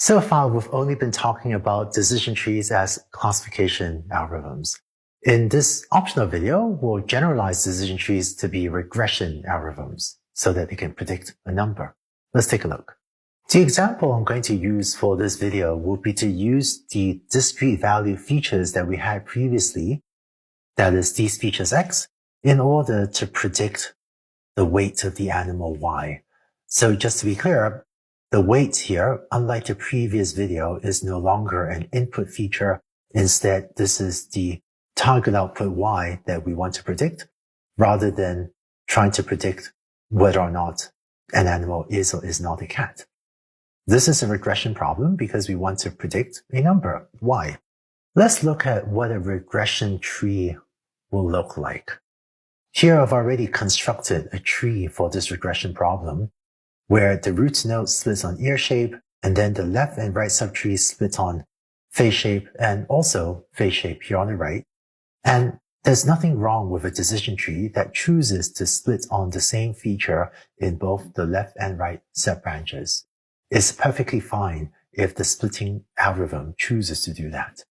So far, we've only been talking about decision trees as classification algorithms. In this optional video, we'll generalize decision trees to be regression algorithms so that they can predict a number. Let's take a look. The example I'm going to use for this video will be to use the discrete value features that we had previously, that is these features X, in order to predict the weight of the animal Y. So just to be clear, the weight here, unlike the previous video, is no longer an input feature. Instead, this is the target output Y that we want to predict, rather than trying to predict whether or not an animal is or is not a cat. This is a regression problem because we want to predict a number, Y. Let's look at what a regression tree will look like. Here I've already constructed a tree for this regression problem, where the root node splits on ear shape, and then the left and right subtrees split on face shape, and also face shape here on the right. And there's nothing wrong with a decision tree that chooses to split on the same feature in both the left and right sub-branches. It's perfectly fine if the splitting algorithm chooses to do that.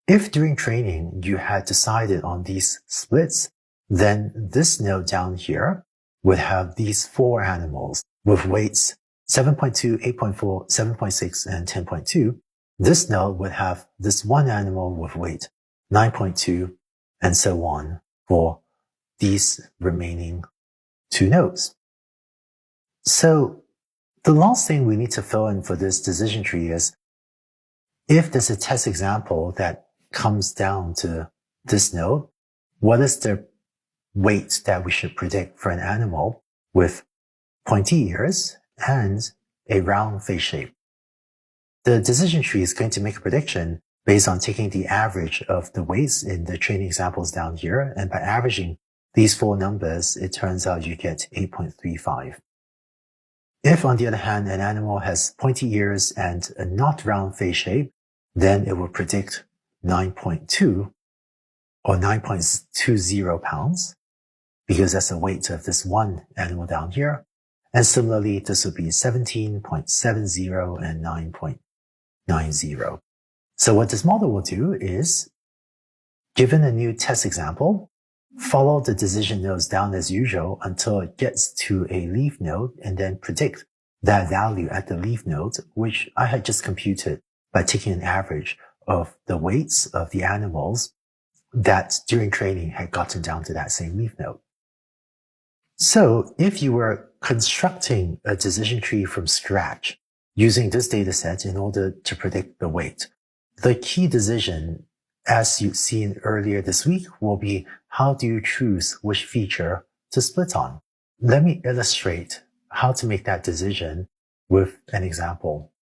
If during training you had decided on these splits, then this node down here would have these four animals with weights 7.2, 8.4, 7.6, and 10.2. This node would have this one animal with weight 9.2, and so on for these remaining two nodes. So the last thing we need to fill in for this decision tree is if there's a test example that comes down to this node, what is the weight that we should predict for an animal with pointy ears and a round face shape? The decision tree is going to make a prediction based on taking the average of the weights in the training examples down here, and by averaging these four numbers, it turns out you get 8.35. If, on the other hand, an animal has pointy ears and a not round face shape, then it will predict 9.2 or 9.20 pounds, because that's the weight of this one animal down here. And similarly, this would be 17.70 and 9.90. So what this model will do is, given a new test example, follow the decision nodes down as usual until it gets to a leaf node, and then predict that value at the leaf node, which I had just computed by taking an average of the weights of the animals that during training had gotten down to that same leaf node. So if you were constructing a decision tree from scratch using this data set in order to predict the weight, the key decision, as you've seen earlier this week, will be how do you choose which feature to split on? Let me illustrate how to make that decision with an example.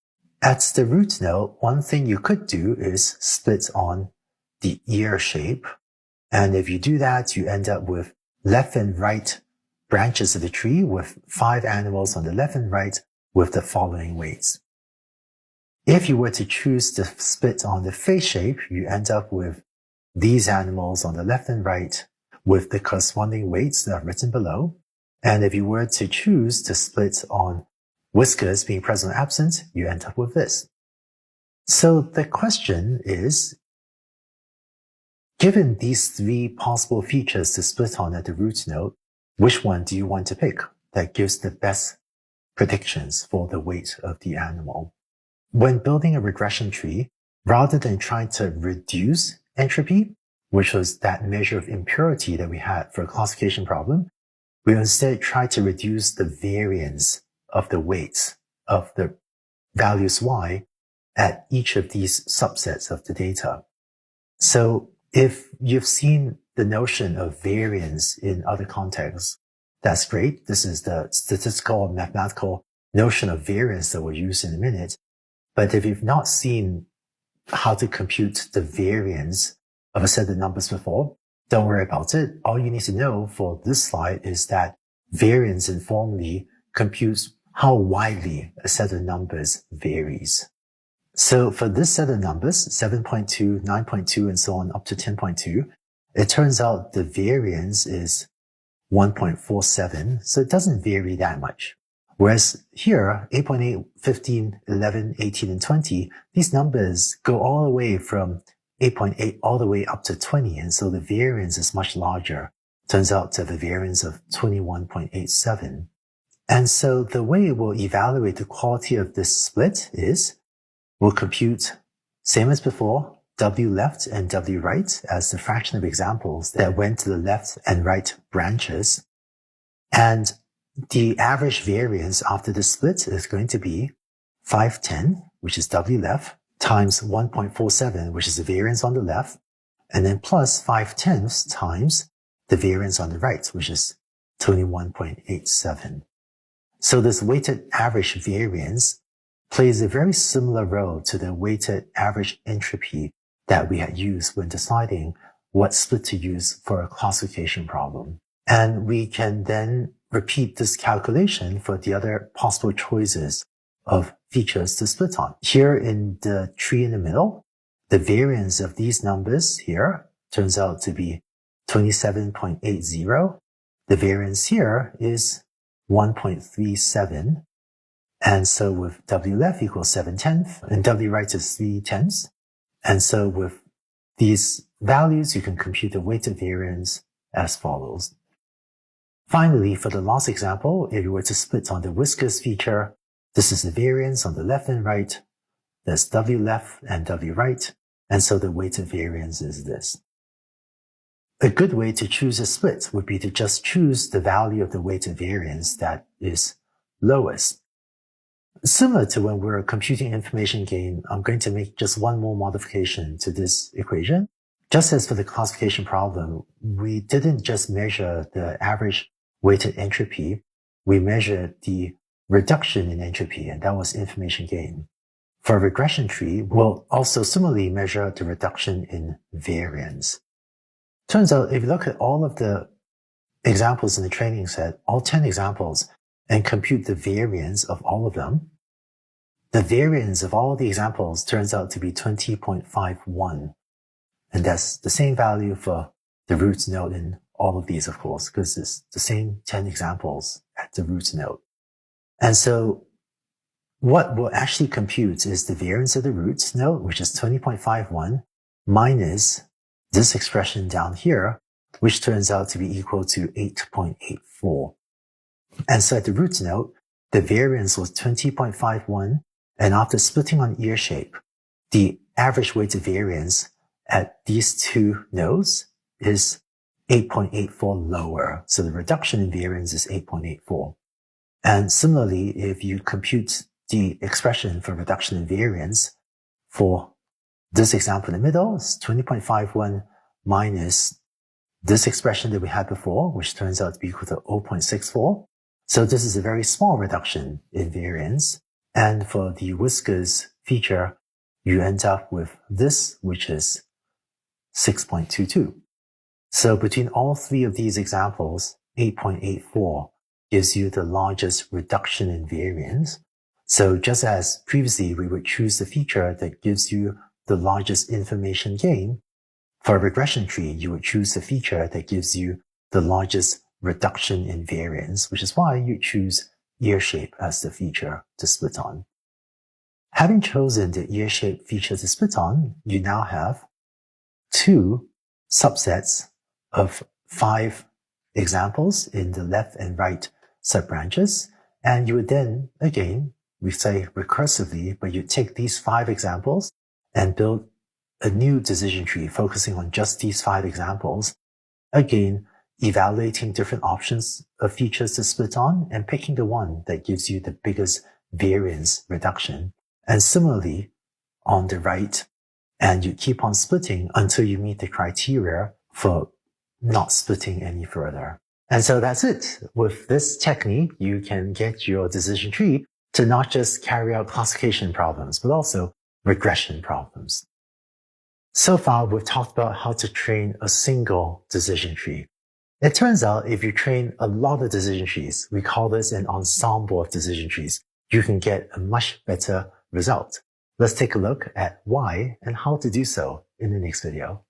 At the root node, one thing you could do is split on the ear shape. And if you do that, you end up with left and right branches of the tree with 5 animals on the left and right with the following weights. If you were to choose to split on the face shape, you end up with these animals on the left and right with the corresponding weights that are written below. And if you were to choose to split on whiskers being present or absent, you end up with this. So the question is, given these 3 possible features to split on at the root node, which one do you want to pick that gives the best predictions for the weight of the animal? When building a regression tree, rather than trying to reduce entropy, which was that measure of impurity that we had for a classification problem, we instead try to reduce the variance of the weights of the values Y at each of these subsets of the data. So if you've seen the notion of variance in other contexts, that's great. This is the statistical and mathematical notion of variance that we'll use in a minute. But if you've not seen how to compute the variance of a set of numbers before, don't worry about it. All you need to know for this slide is that variance informally computes how widely a set of numbers varies. So for this set of numbers, 7.2, 9.2, and so on up to 10.2, it turns out the variance is 1.47, so it doesn't vary that much. Whereas here, 8.8, 15, 11, 18, and 20, these numbers go all the way from 8.8 all the way up to 20. And so the variance is much larger. Turns out to have a variance of 21.87. And so the way we'll evaluate the quality of this split is we'll compute, same as before, W left and W right as the fraction of examples that went to the left and right branches. And the average variance after the split is going to be 510, which is W left, times 1.47, which is the variance on the left, and then plus 5/10 times the variance on the right, which is 21.87. So this weighted average variance plays a very similar role to the weighted average entropy that we had used when deciding what split to use for a classification problem. And we can then repeat this calculation for the other possible choices of features to split on. Here in the tree in the middle, the variance of these numbers here turns out to be 27.80. The variance here is 1.37. And so with W left equals 7/10 and W right is 3/10. And so with these values, you can compute the weighted variance as follows. Finally, for the last example, if you were to split on the whiskers feature, this is the variance on the left and right. There's W left and W right. And so the weighted variance is this. A good way to choose a split would be to just choose the value of the weighted variance that is lowest. Similar to when we're computing information gain, I'm going to make just one more modification to this equation. Just as for the classification problem, we didn't just measure the average weighted entropy, we measured the reduction in entropy, and that was information gain. For a regression tree, we'll also similarly measure the reduction in variance. Turns out, if you look at all of the examples in the training set, all 10 examples, and compute the variance of all of them, the variance of all the examples turns out to be 20.51. And that's the same value for the roots node in all of these, of course, because it's the same 10 examples at the roots node. And so what we'll actually compute is the variance of the roots node, which is 20.51, minus this expression down here, which turns out to be equal to 8.84. And so at the roots node, the variance was 20.51, and after splitting on ear shape, the average weighted variance at these two nodes is 8.84 lower. So the reduction in variance is 8.84. And similarly, if you compute the expression for reduction in variance for this example in the middle, it's 20.51 minus this expression that we had before, which turns out to be equal to 0.64. So this is a very small reduction in variance. And for the whiskers feature, you end up with this, which is 6.22. So between all three of these examples, 8.84 gives you the largest reduction in variance. So just as previously we would choose the feature that gives you the largest information gain, for a regression tree, you would choose the feature that gives you the largest reduction in variance, which is why you choose ear shape as the feature to split on. Having chosen the ear shape feature to split on, you now have two subsets of 5 examples in the left and right subbranches. And you would then, again, we say recursively, but you take these 5 examples and build a new decision tree focusing on just these 5 examples. Again, evaluating different options of features to split on and picking the one that gives you the biggest variance reduction. And similarly, on the right, and you keep on splitting until you meet the criteria for not splitting any further. And so that's it. With this technique, you can get your decision tree to not just carry out classification problems, but also regression problems. So far, we've talked about how to train a single decision tree. It turns out if you train a lot of decision trees, we call this an ensemble of decision trees, you can get a much better result. Let's take a look at why and how to do so in the next video.